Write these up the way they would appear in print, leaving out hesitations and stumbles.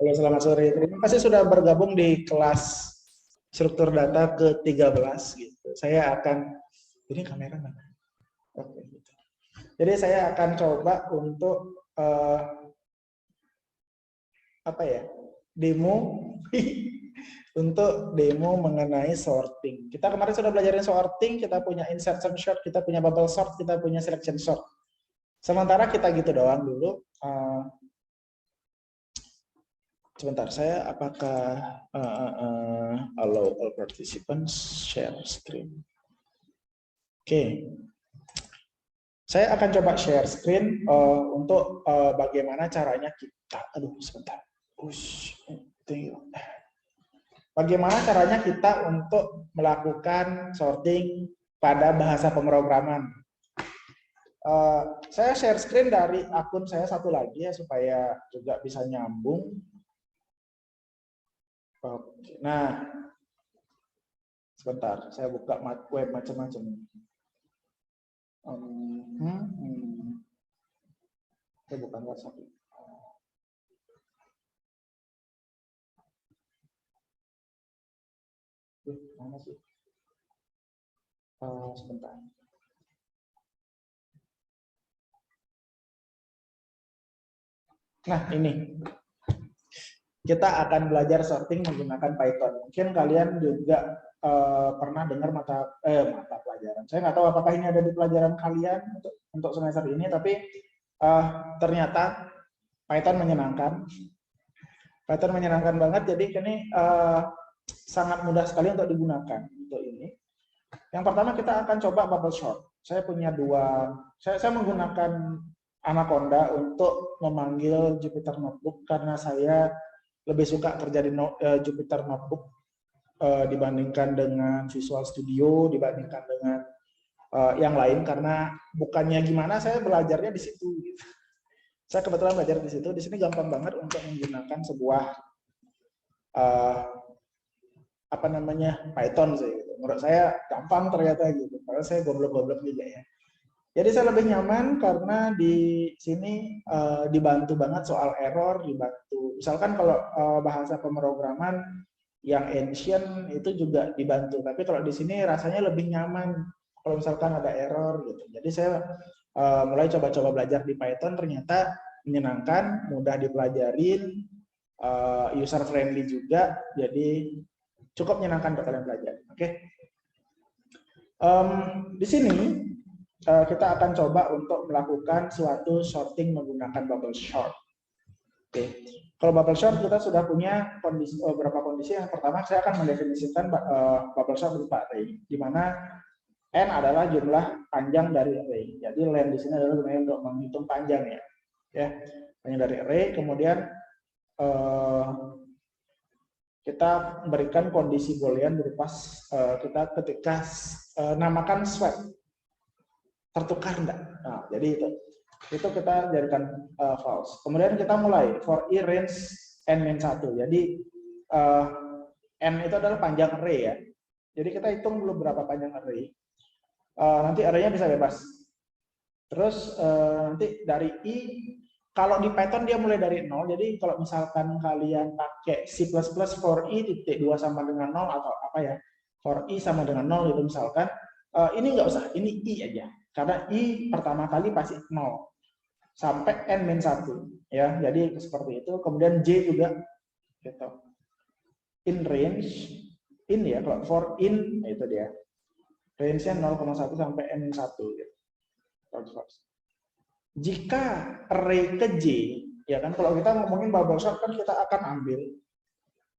Halo, selamat sore. Terima kasih sudah bergabung di kelas struktur data ke-13 gitu. Saya akan ini kamera mana? Oke, gitu. Jadi saya akan coba untuk apa ya? Demo untuk demo mengenai sorting. Kita kemarin sudah belajarin sorting, kita punya insertion sort, kita punya bubble sort, kita punya selection sort. Sementara kita gitu doang dulu. Sebentar, saya apakah allow all participants share screen? Oke, saya akan coba share screen untuk bagaimana caranya kita. Aduh, sebentar. Bagaimana caranya kita untuk melakukan sorting pada bahasa pemrograman? Saya share screen dari akun saya satu lagi ya supaya juga bisa nyambung. Oke, nah, sebentar, saya buka web macam-macam. Saya bukan WhatsApp. Mana sih? Sebentar. Nah, ini. Kita akan belajar sorting menggunakan Python. Mungkin kalian juga pernah dengar mata pelajaran. Saya nggak tahu apakah ini ada di pelajaran kalian untuk semester ini, tapi ternyata Python menyenangkan. Python menyenangkan banget, jadi ini sangat mudah sekali untuk digunakan untuk ini. Yang pertama kita akan coba bubble sort. Saya punya dua, saya menggunakan Anaconda untuk memanggil Jupyter Notebook karena saya lebih suka kerja di Jupyter Notebook dibandingkan dengan Visual Studio, dibandingkan dengan yang lain, karena bukannya gimana, saya belajarnya di situ. Gitu. Saya kebetulan belajar di situ. Di sini gampang banget untuk menggunakan sebuah apa namanya Python sih. Gitu. Menurut saya gampang ternyata gitu. Karena saya goblok-goblok juga ya. Jadi saya lebih nyaman karena di sini dibantu banget soal error, dibantu. Misalkan kalau bahasa pemrograman yang ancient itu juga dibantu. Tapi kalau di sini rasanya lebih nyaman kalau misalkan ada error gitu. Jadi saya mulai coba-coba belajar di Python, ternyata menyenangkan, mudah dipelajarin, user friendly juga. Jadi cukup menyenangkan untuk kalian belajar. Oke. Di sini kita akan coba untuk melakukan suatu sorting menggunakan bubble sort. Oke. Kalau bubble sort kita sudah punya beberapa kondisi. Yang pertama saya akan mendefinisikan bubble sort berupa array, di mana n adalah jumlah panjang dari array. Jadi len di sini adalah gunanya untuk menghitung panjang ya, panjang dari array. Kemudian kita berikan kondisi boolean berupa kita ketika namakan swap. Tertukar enggak? Nah, jadi itu kita jadikan false. Kemudian kita mulai for i range n-1. Jadi n itu adalah panjang array ya. Jadi kita hitung dulu berapa panjang array. Nanti array-nya bisa bebas. Terus nanti dari i, kalau di Python dia mulai dari 0. Jadi kalau misalkan kalian pakai C++ for i titik 2 sama dengan 0 atau apa ya, for i sama dengan 0 itu misalkan, ini nggak usah, ini i aja. Karena i pertama kali pasti 0 sampai n-1 ya. Jadi seperti itu. Kemudian j juga gitu. In range, in ya, kalau for in itu dia. Range-nya 0,1 sampai n-1 gitu. Jika array ke j, ya kan, kalau kita ngomongin bubble sort kan kita akan ambil,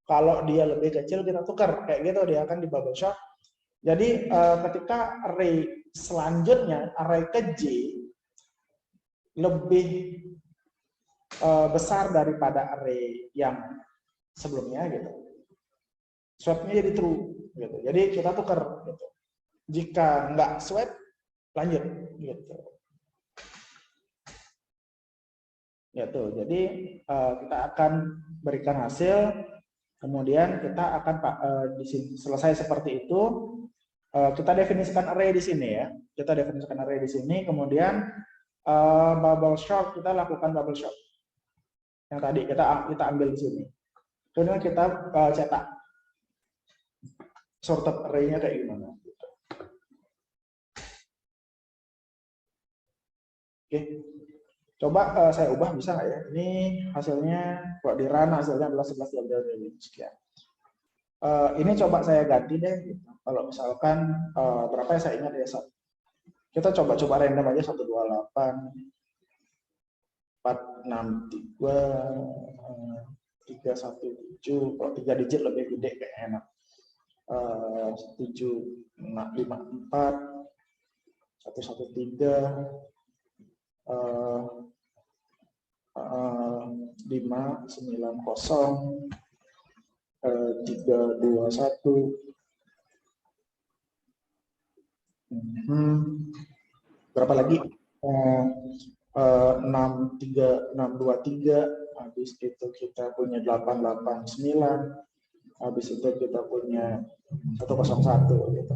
kalau dia lebih kecil kita tukar kayak gitu, dia akan di bubble sort. Jadi ketika array selanjutnya, array ke j lebih besar daripada array yang sebelumnya gitu, swap-nya jadi true gitu. Jadi kita tukar gitu. Jika nggak swap, lanjut gitu. Ya tuh, jadi kita akan berikan hasil, kemudian kita akan di sini selesai seperti itu, kita definisikan array di sini ya. Kita definisikan array di sini, kemudian bubble sort, kita lakukan bubble sort. yang tadi kita ambil di sini. Kemudian kita cetak sorted array-nya kayak gimana. Oke, coba saya ubah bisa nggak ya? Ini hasilnya kalau di run hasilnya adalah 11 sekian. Ini coba saya ganti deh. Gitu. Kalau misalkan berapa ya saya ingat ya? Kita coba random aja 128 463 317. Kalau 3 digit lebih gede kayak enak. 754 113 590 321 berapa lagi 63623 habis itu kita punya 889 habis itu kita punya 101 gitu.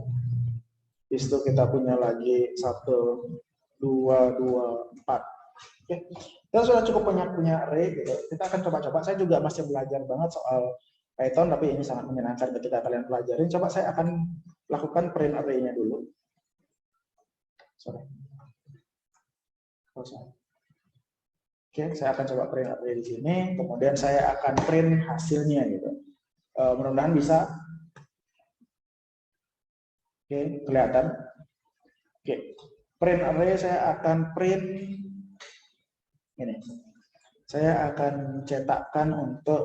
Habis itu kita punya lagi 1224. Oke. Kita sudah cukup punya array gitu. Kita akan coba-coba. Saya juga masih belajar banget soal Python, tapi ini sangat menyenangkan ketika kalian pelajarin. Coba saya akan lakukan print array-nya dulu. Sorry. Oke, saya akan coba print array di sini. Kemudian saya akan print hasilnya gitu. Mudah-mudahan bisa. Oke, kelihatan. Oke, print array saya akan print ini. Saya akan cetakkan untuk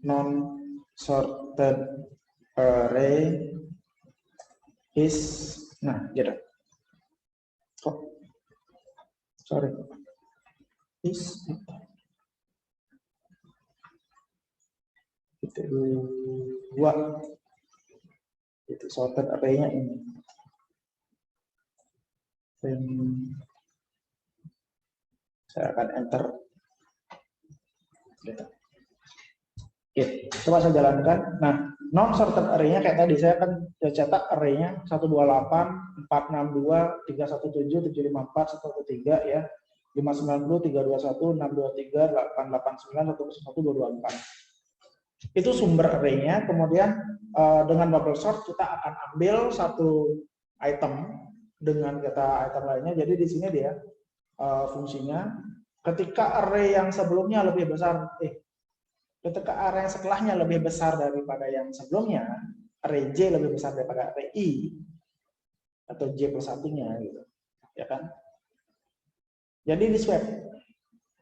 non sorted array is gitu. Sorry. Is itu dua. Itu sorted array-nya ini. Dan saya akan enter. Gitu. Oke, coba saya jalankan. Nah, non sorted array-nya kayak tadi saya akan cetak array-nya 128 462 317 754 113 ya. 590 321 623 889 101 224. Itu sumber array-nya. Kemudian dengan bubble sort kita akan ambil satu item dengan kata item lainnya. Jadi di sini dia fungsinya ketika array yang sebelumnya lebih besar, ketika array yang setelahnya lebih besar daripada yang sebelumnya, array J lebih besar daripada array I atau J plus satunya gitu, ya kan? Jadi di swap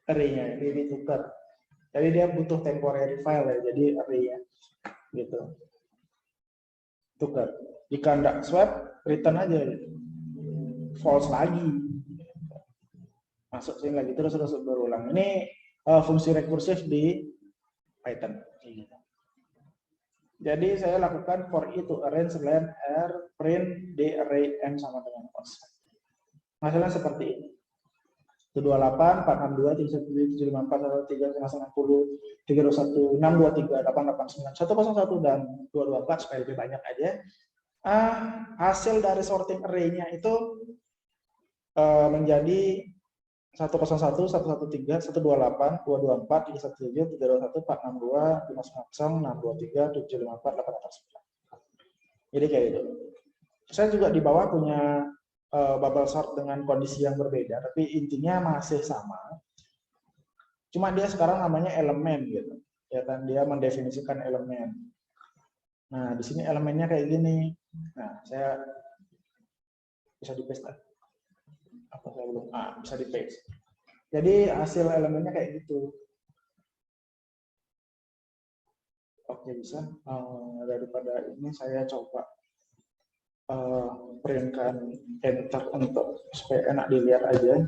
array-nya, ini ditukar. Jadi dia butuh temporary file ya, jadi array-nya gitu. Tukar. Jika enggak swap, return aja. False lagi. Masuk sini lagi terus berulang. Ini fungsi rekursif di Python. Jadi saya lakukan for i to arrange len r print d array n sama dengan false. Hasilnya seperti ini. 128 462 317 554 1390 321 623 889 101 dan 224 supaya lebih banyak aja. Hasil dari sorting array-nya itu menjadi 101 113 128 224 317 321 462 590 623 754 889. Jadi kayak gitu. Saya juga di bawah punya bubble sort dengan kondisi yang berbeda, tapi intinya masih sama. Cuma dia sekarang namanya elemen gitu. Ya kan, dia mendefinisikan elemen. Nah, di sini elemennya kayak gini. Nah, saya bisa di paste. Apa saya belum? Bisa di paste. Jadi hasil elemennya kayak gitu. Oke, bisa. Daripada ini saya coba printkan enter untuk supaya enak dilihat aja.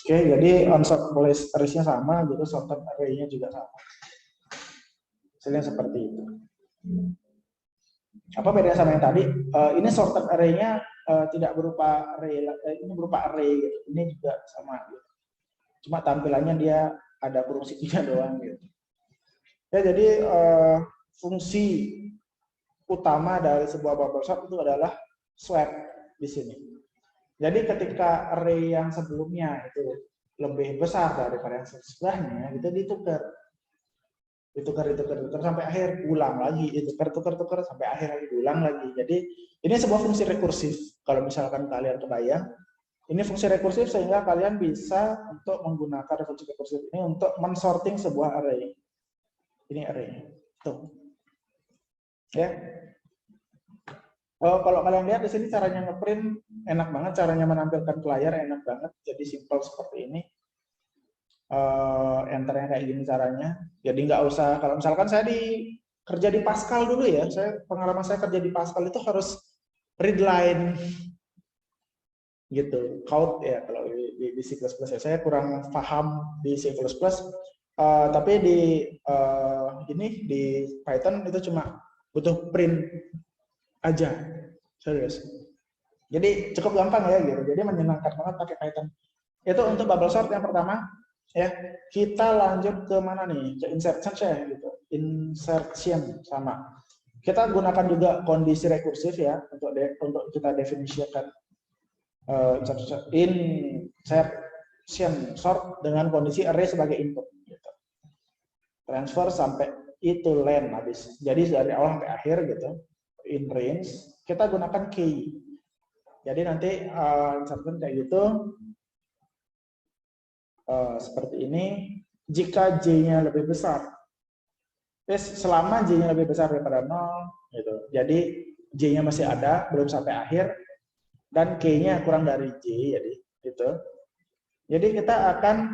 Oke, jadi unsort list-nya sama, gitu, sorted array-nya juga sama. Hasilnya seperti itu. Apa bedanya sama yang tadi? Ini sorted array-nya tidak berupa array, ini berupa array, gitu. Ini juga sama. Gitu. Cuma tampilannya dia ada kurung segitiga doang, gitu. Ya, jadi fungsi utama dari sebuah bubble sort itu adalah swap di sini. Jadi ketika array yang sebelumnya itu lebih besar daripada yang sebelahnya, itu ditukar sampai akhir, ulang lagi, tukar sampai akhir lagi, ulang lagi. Jadi ini sebuah fungsi rekursif. Kalau misalkan kalian kebayang, ini fungsi rekursif sehingga kalian bisa untuk menggunakan fungsi rekursif ini untuk mensorting sebuah array. Ini array. Tuh. Ya. Kalau kalian lihat di sini caranya ngeprint enak banget, caranya menampilkan ke layar enak banget. Jadi simple seperti ini. Enternya kayak gini caranya. Jadi nggak usah, kalau misalkan saya kerja di Pascal dulu ya, pengalaman saya kerja di Pascal itu harus read line gitu, count ya kalau di C++ ya. Saya kurang paham di C++, tapi ini di Python itu cuma butuh print aja, serius. Jadi cukup gampang ya gitu. Jadi menyenangkan banget pakai Python. Itu untuk bubble sort yang pertama. Ya, kita lanjut ke mana nih? Ke insertion ya gitu. Insertion sama. Kita gunakan juga kondisi rekursif ya untuk kita definisikan insertion sort dengan kondisi array sebagai input. Gitu. Transfer sampai itu len habis. Jadi dari awal sampai akhir gitu. In range kita gunakan key. Jadi nanti insertion kayak gitu. Seperti ini, jika J-nya lebih besar, selama J-nya lebih besar daripada 0, gitu. Jadi J-nya masih ada, belum sampai akhir, dan K-nya kurang dari J, jadi gitu. Jadi kita akan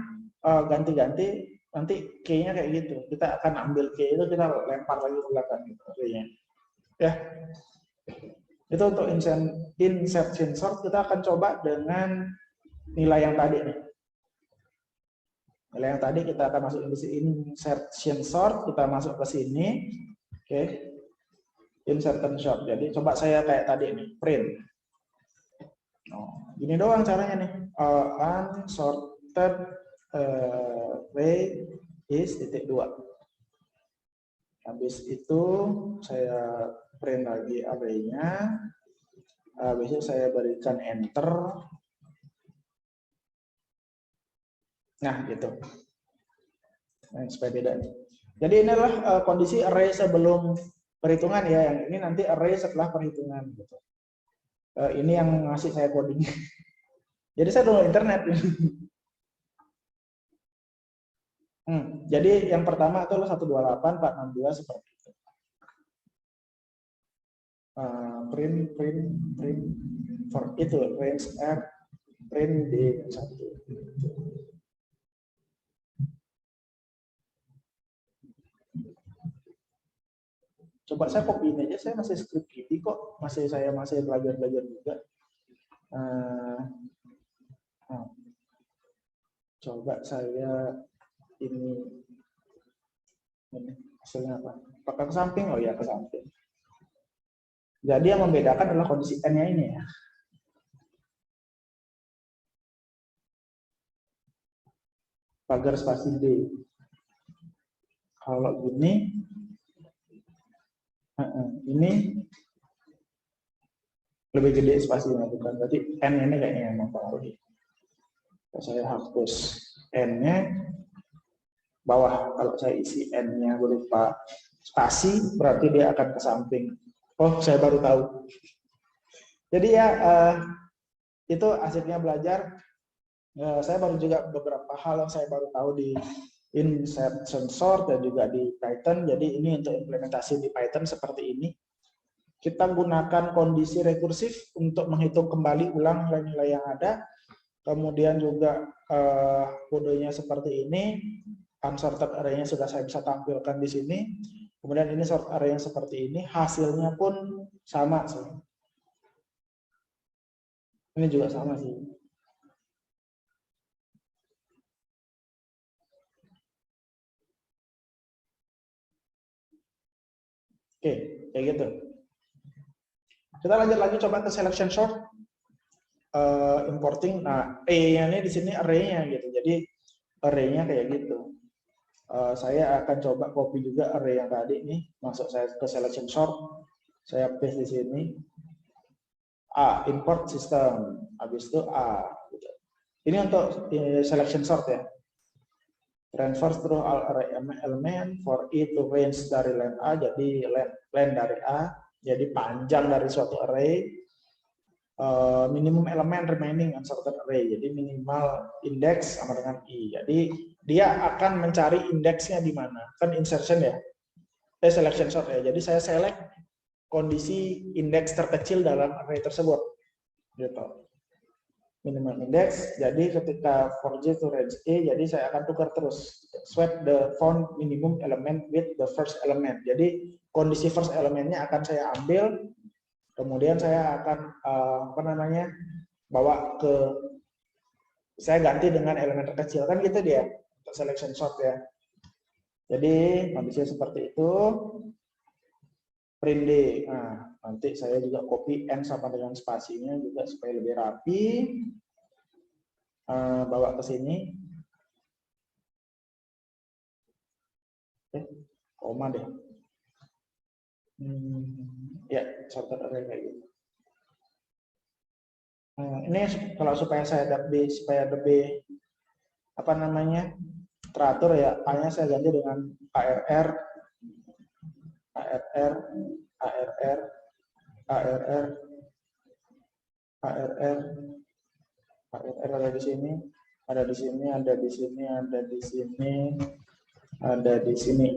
ganti-ganti, nanti K-nya kayak gitu. Kita akan ambil K itu, kita lempar lagi ke belakang gitu. Ya, itu untuk insertion sort. Kita akan coba dengan nilai yang tadi nih. Nilai yang tadi kita akan masuk di insertion sort, kita masuk ke sini, oke, insertion sort. Jadi coba saya kayak tadi nih, print. Gini doang caranya nih, unsorted array is titik 2. Habis itu saya print lagi array-nya, habis itu saya berikan enter. Nah, gitu. Nah, supaya beda nih. Jadi inilah kondisi array sebelum perhitungan ya. Yang ini nanti array setelah perhitungan. Gitu. Ini yang ngasih saya coding. Jadi saya download internet. Jadi yang pertama itu 128.462 seperti itu. Print for itu range R print D1. Coba saya copy ini aja, saya masih script gitu kok, saya masih belajar juga. Coba saya ini hasilnya apa? Apakah ke samping? Oh ya, ke samping. Jadi yang membedakan adalah kondisi n-nya ini ya. Pagar spasi D. Kalau gini, ini lebih gede spasinya, bukan? Berarti n ini kayaknya yang mempengaruhi. Saya hapus n-nya bawah. Kalau saya isi n-nya berupa spasi, berarti dia akan ke samping. Oh, saya baru tahu. Jadi ya, itu asiknya belajar. Saya baru juga beberapa hal yang saya baru tahu di insertion sort dan juga di Python. Jadi ini untuk implementasi di Python seperti ini. Kita gunakan kondisi rekursif untuk menghitung kembali ulang nilai-nilai yang ada. Kemudian juga kodenya seperti ini. Unsorted array-nya sudah saya bisa tampilkan di sini. Kemudian ini sort array yang seperti ini. Hasilnya pun sama sih. Ini juga sama sih. Oke, kayak gitu. Kita lanjut lagi coba ke selection sort. Importing. Nah, E-nya ini di sini array-nya gitu. Jadi array-nya kayak gitu. Saya akan coba copy juga array yang tadi nih, masuk saya ke selection sort, saya paste di sini. A, import system, habis itu A. Gitu. Ini untuk selection sort ya. Transfer through all array element for it to range dari len A, jadi len dari A, jadi panjang dari suatu array, minimum element remaining unsorted array, jadi minimal indeks sama dengan I. Jadi dia akan mencari indeksnya di mana, kan insertion ya, selection sort ya. Jadi saya select kondisi indeks terkecil dalam array tersebut, gitu. Minimum index, jadi ketika for J to range A, jadi saya akan tukar terus, swap the found minimum element with the first element. Jadi kondisi first elementnya akan saya ambil, kemudian saya akan bawa ke, saya ganti dengan elemen terkecil, kan gitu dia untuk selection sort ya. Jadi kondisinya seperti itu. Print D. Nah, nanti saya juga copy N sama dengan spasinya juga supaya lebih rapi. Bawa ke sini. Koma deh. Ya, sorted array kayak gitu. Ini kalau supaya saya lebih teratur ya, A-nya saya ganti dengan ARR ada di sini, ada di sini, ada di sini, ada di sini, ada di sini.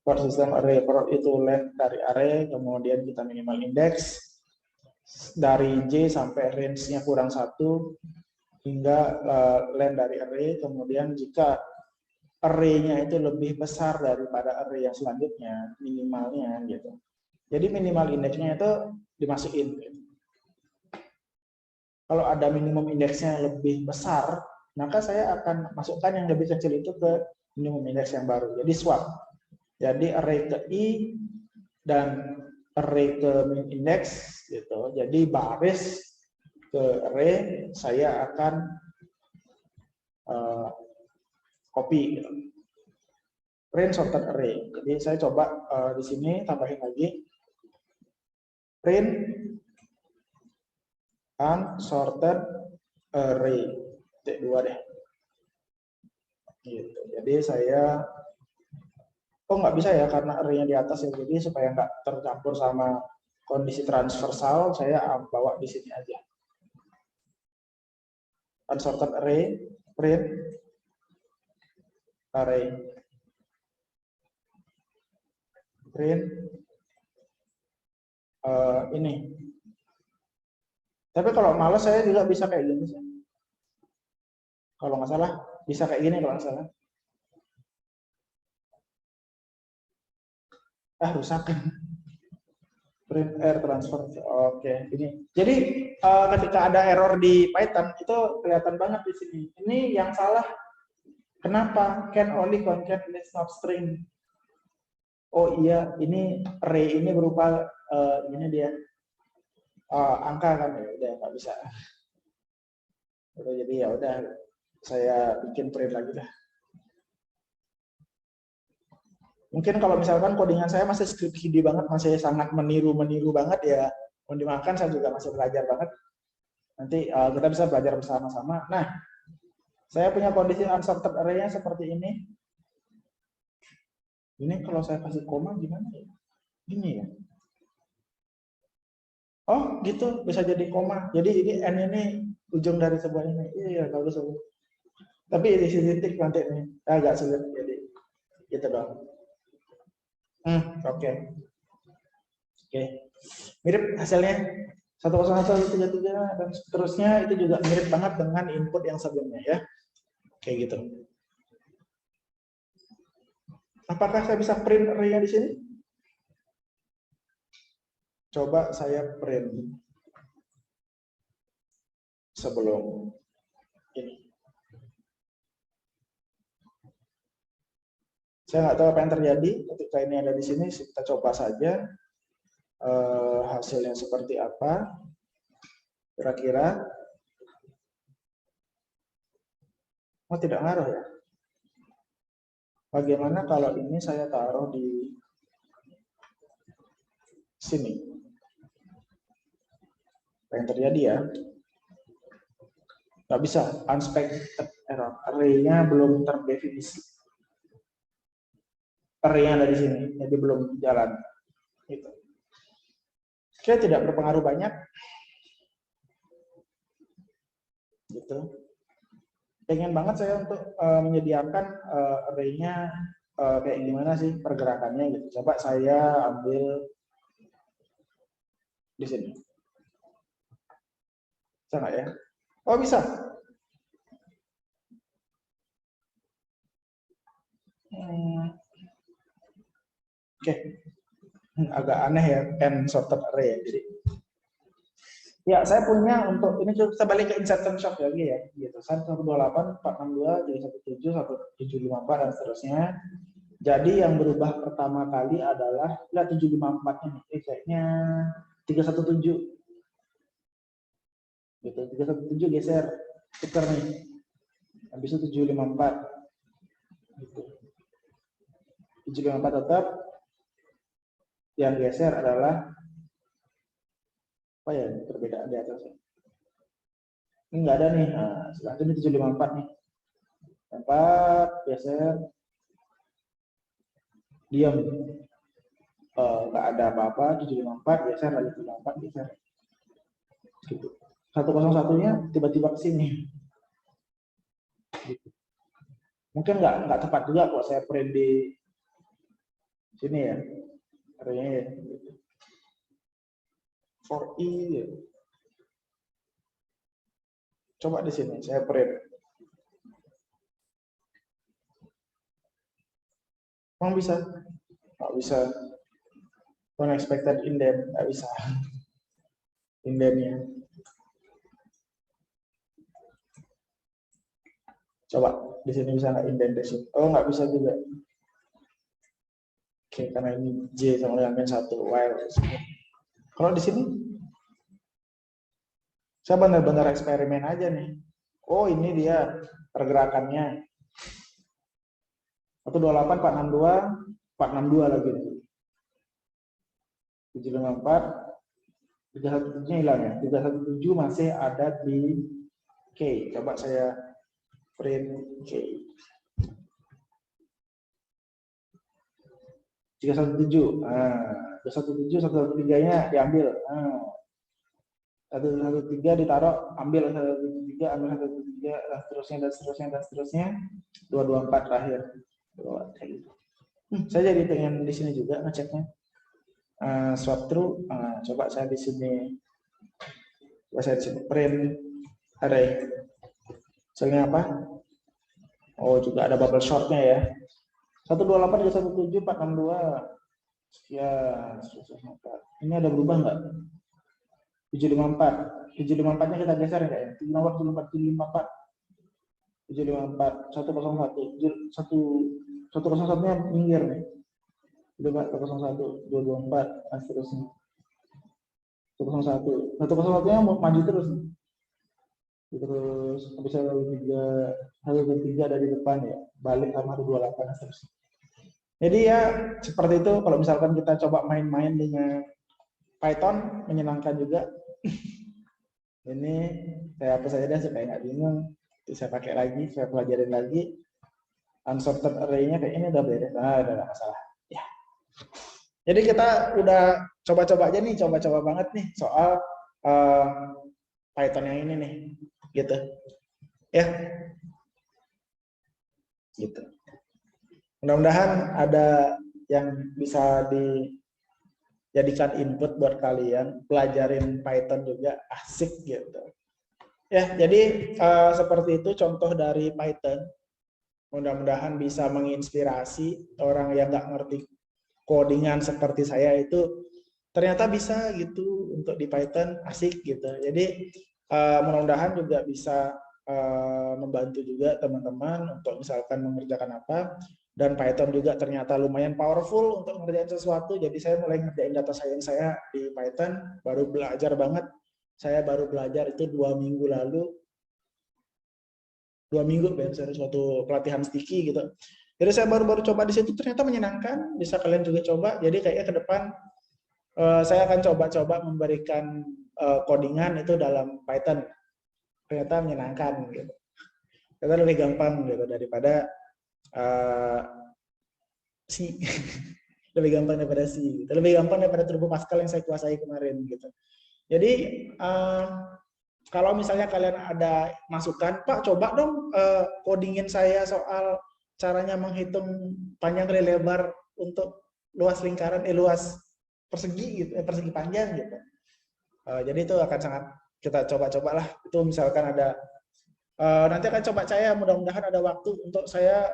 For system array, for itu len dari array, kemudian kita minimal index dari J sampai range-nya kurang 1 hingga len dari array, kemudian jika array-nya itu lebih besar daripada array yang selanjutnya, minimalnya gitu. Jadi minimal indeksnya itu dimasukin. Kalau ada minimum indeksnya lebih besar, maka saya akan masukkan yang lebih kecil itu ke minimum indeks yang baru. Jadi swap. Jadi array ke I dan array ke min index gitu. Jadi baris ke array saya akan copy gitu. Print sorted array. Jadi saya coba di sini tambahin lagi print unsorted array. T2 deh. Gitu. Jadi saya nggak bisa ya karena array-nya di atas ya. Jadi supaya nggak tercampur sama kondisi transversal, saya bawa di sini aja. Unsorted array, print array. Print ini. Tapi kalau males saya juga bisa kayak gini sih. Kalau nggak salah bisa kayak gini kalau nggak salah. Rusak. Print error transfer. Oke, ini. Jadi ketika ada error di Python itu kelihatan banget di sini. Ini yang salah. Kenapa? Can only contain list of string. Oh iya, ini array ini berupa ini dia angka kan ya, udah nggak bisa. Udah, jadi ya udah saya bikin print lagi dah. Mungkin kalau misalkan codingan saya masih script kiddie banget, masih sangat meniru banget ya, mau dimakan saya juga masih belajar banget. Nanti kita bisa belajar bersama-sama. Nah, saya punya kondisi unsorted array-nya seperti ini. Ini kalau saya kasih koma gimana ya? Gini ya. Oh, gitu bisa jadi koma. Jadi ini n ini ujung dari sebuah ini. Iya, bagus. Tapi di sini titik nanti nih agak sulit jadi gitu dong. Oke. Mirip hasilnya 101.133 dan seterusnya itu juga mirip banget dengan input yang sebelumnya ya. Kayak gitu. Apakah saya bisa print array-nya di sini? Coba saya print sebelum ini. Saya nggak tahu apa yang terjadi ketika ini ada di sini. Kita coba saja hasilnya seperti apa. Kira-kira. Oh, tidak ngaruh ya. Bagaimana kalau ini saya taruh di sini? Apa yang terjadi ya? Nggak bisa, unexpected error. Array-nya belum terdefinisi. Array-nya ada di sini, jadi belum jalan. Gitu. Oke, tidak berpengaruh banyak. Gitu. Pengen banget saya untuk menyediakan array-nya kayak gimana sih pergerakannya gitu. Coba saya ambil di sini. Bisa nggak ya? Oh bisa. Oke. Agak aneh ya, n sorted array ya. Jadi ya, saya punya untuk ini kita balik ke insertion shock lagi ya, gitu. 128, 462, 317, 1754 dan seterusnya. Jadi yang berubah pertama kali adalah 754-nya nih, kayaknya 317. Gitu, 317 geser, tukar nih. Habis itu 754. Gitu. 754 tetap. Yang geser adalah apa ya, perbedaan di atasnya. Ini nggak ada nih. Nah, selanjutnya 754 nih. 4 geser. Diam. Nggak ada apa-apa, 754 geser lagi, 754 geser. Gitu. 101-nya tiba-tiba ke sini. Gitu. Mungkin nggak tepat juga kalau saya print di sini ya. Artinya ya. Gitu. For i ya. Coba di sini saya print. Emang bisa? Nggak bisa. Unexpected indent, nggak bisa. Indentnya. Coba di sini bisa nggak indentation? Oh nggak bisa juga. Oke, karena ini J sama dengan min 1 while. Kalau di sini saya benar-benar eksperimen aja nih. Oh ini dia pergerakannya. 128, 462, 462 lagi. 754, 317-nya hilang ya. 317 masih ada di K. Coba saya print K. 317. Nah, 317, 113-nya diambil. Nah, 113 ditaruh, ambil 113, ambil 113, dan seterusnya, dan seterusnya, dan seterusnya. 224 terakhir. Saya jadi pengen di sini juga ngeceknya. Swap through. Coba saya di sini. Coba saya di sini print array. Hasilnya apa? Oh, juga ada bubble short-nya ya. 128, 317, 462. Sekian. Ini ada berubah nggak? 754. 754-nya kita geser nggak ya? 754, 754, 754, 101. 101-nya minggir nih. 101, 224, dan seterusnya. 101. 101-nya maju terus nih. Terus bisa 123 dari depan ya. Balik sama 128 dan seterusnya. Jadi ya seperti itu, kalau misalkan kita coba main-main dengan Python, menyenangkan juga. Ini saya hapus saja deh supaya nggak bingung. Saya pakai lagi, saya pelajarin lagi. Unsorted array-nya kayak ini udah beres. Udah nggak masalah. Ya. Jadi kita udah coba-coba aja nih, coba-coba banget nih soal Python yang ini nih, gitu. Ya. Gitu. Mudah-mudahan ada yang bisa dijadikan input buat kalian, pelajarin Python juga asik gitu. Ya, jadi seperti itu contoh dari Python. Mudah-mudahan bisa menginspirasi orang yang nggak ngerti codingan seperti saya itu ternyata bisa gitu untuk di Python asik gitu. Jadi mudah-mudahan juga bisa membantu juga teman-teman untuk misalkan mengerjakan apa. Dan Python juga ternyata lumayan powerful untuk mengerjakan sesuatu. Jadi saya mulai ngerjain data science saya di Python, baru belajar banget. Saya baru belajar itu 2 minggu lalu. 2 minggu belajar suatu pelatihan sticky gitu. Jadi saya baru-baru coba di situ, ternyata menyenangkan. Bisa kalian juga coba. Jadi kayaknya ke depan saya akan coba-coba memberikan codingan itu dalam Python. Ternyata menyenangkan gitu. Ternyata lebih gampang gitu daripada C. Lebih gampang daripada C. Gitu. Lebih gampang daripada Turbo Pascal yang saya kuasai kemarin gitu. Jadi kalau misalnya kalian ada masukan, Pak coba dong codingin saya soal caranya menghitung panjang kali lebar untuk luas lingkaran, luas persegi gitu, persegi panjang gitu. Jadi itu akan sangat kita coba-cobalah. Itu misalkan ada nanti akan coba saya mudah-mudahan ada waktu untuk saya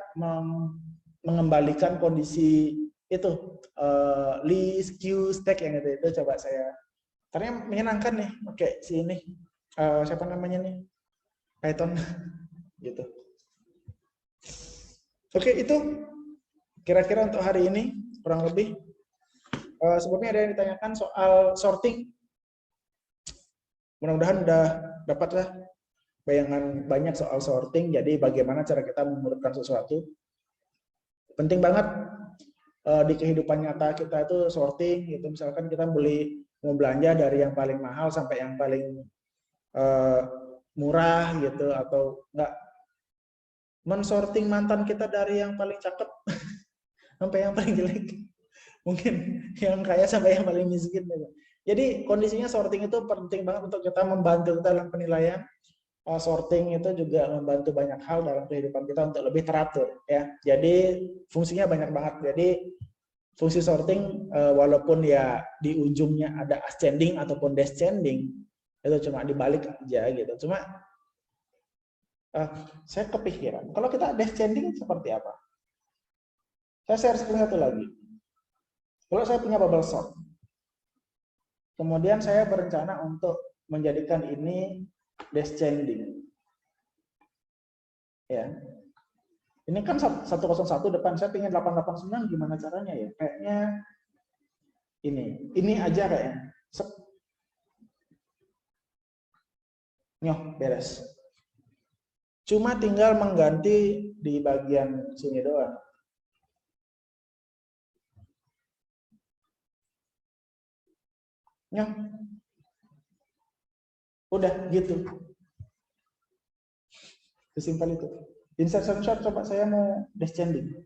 mengembalikan kondisi itu list, queue, stack yang itu coba saya. Karena menyenangkan nih pakai si ini siapa namanya nih Python gitu. Oke, itu kira-kira untuk hari ini kurang lebih. Sebelumnya ada yang ditanyakan soal sorting. Mudah-mudahan udah dapat lah bayangan banyak soal sorting. Jadi bagaimana cara kita mengurutkan sesuatu. Penting banget di kehidupan nyata kita itu sorting. Gitu. Misalkan kita mau belanja dari yang paling mahal sampai yang paling murah gitu, atau enggak mensorting mantan kita dari yang paling cakep sampai yang paling jelek, mungkin yang kaya sampai yang paling miskin gitu. Jadi kondisinya sorting itu penting banget untuk kita membantu kita dalam penilaian. Sorting itu juga membantu banyak hal dalam kehidupan kita untuk lebih teratur ya. Jadi fungsinya banyak banget. Jadi fungsi sorting walaupun ya di ujungnya ada ascending ataupun descending, itu cuma dibalik aja gitu. Cuma saya kepikiran kalau kita descending seperti apa. Saya share screen satu lagi. Kalau saya punya bubble sort, kemudian saya berencana untuk menjadikan ini descending. Ya. Ini kan 101 depan, saya pengen 889, gimana caranya ya? Kayaknya ini aja kayaknya. Nyoh, beres. Cuma tinggal mengganti di bagian sini doang. Nyoh. Udah gitu. Sesimpel itu. Insertion shot coba saya mau descending.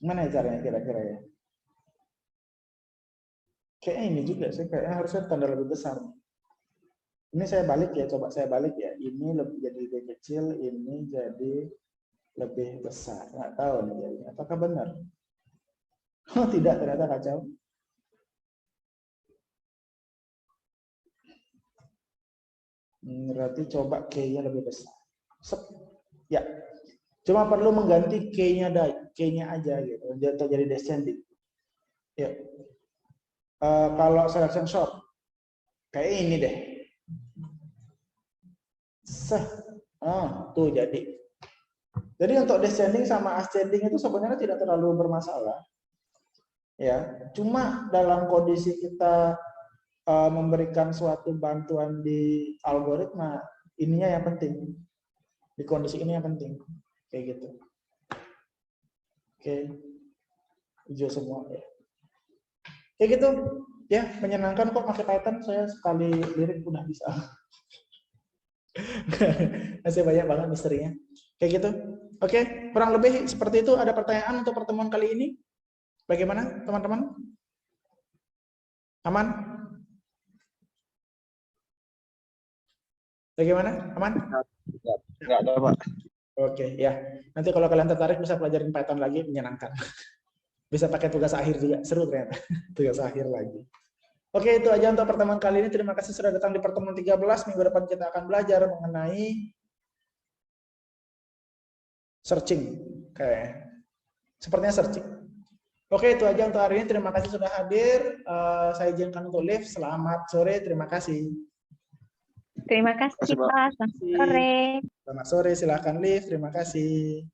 Mana ya caranya kira-kira ya? Kayaknya ini juga sih, kayaknya harusnya tanda lebih besar. Ini saya balik ya, coba saya balik ya. Ini jadi lebih kecil, ini jadi lebih besar. Nggak tahu nih jadi. Apakah benar? Oh tidak, ternyata kacau. Berarti coba K-nya lebih besar. Ya, cuma perlu mengganti K-nya aja gitu, untuk jadi descending. Ya. Kalau selection shot, kayak ini deh. Tuh jadi. Jadi untuk descending sama ascending itu sebenarnya tidak terlalu bermasalah. Ya, cuma dalam kondisi kita memberikan suatu bantuan di algoritma, ininya yang penting. Di kondisi ini yang penting. Kayak gitu. Oke. Hijau semua ya. Kayak gitu. Ya, menyenangkan kok pakai Python. Saya sekali lirik udah bisa. Masih banyak banget misterinya. Kayak gitu. Oke, kurang lebih seperti itu. Ada pertanyaan untuk pertemuan kali ini? Bagaimana, teman-teman? Aman? Bagaimana? Aman? Enggak ada, Pak. Oke, ya. Nanti kalau kalian tertarik bisa pelajarin Python lagi, menyenangkan. Bisa pakai tugas akhir juga, seru ternyata. Tugas akhir lagi. Oke, itu aja untuk pertemuan kali ini. Terima kasih sudah datang di pertemuan 13. Minggu depan kita akan belajar mengenai searching. Kayak sepertinya searching. Oke, itu aja untuk hari ini. Terima kasih sudah hadir. Saya izinkan untuk live. Selamat sore. Terima kasih. Terima kasih, Pak. Selamat sore. Selamat sore. Silakan live. Terima kasih.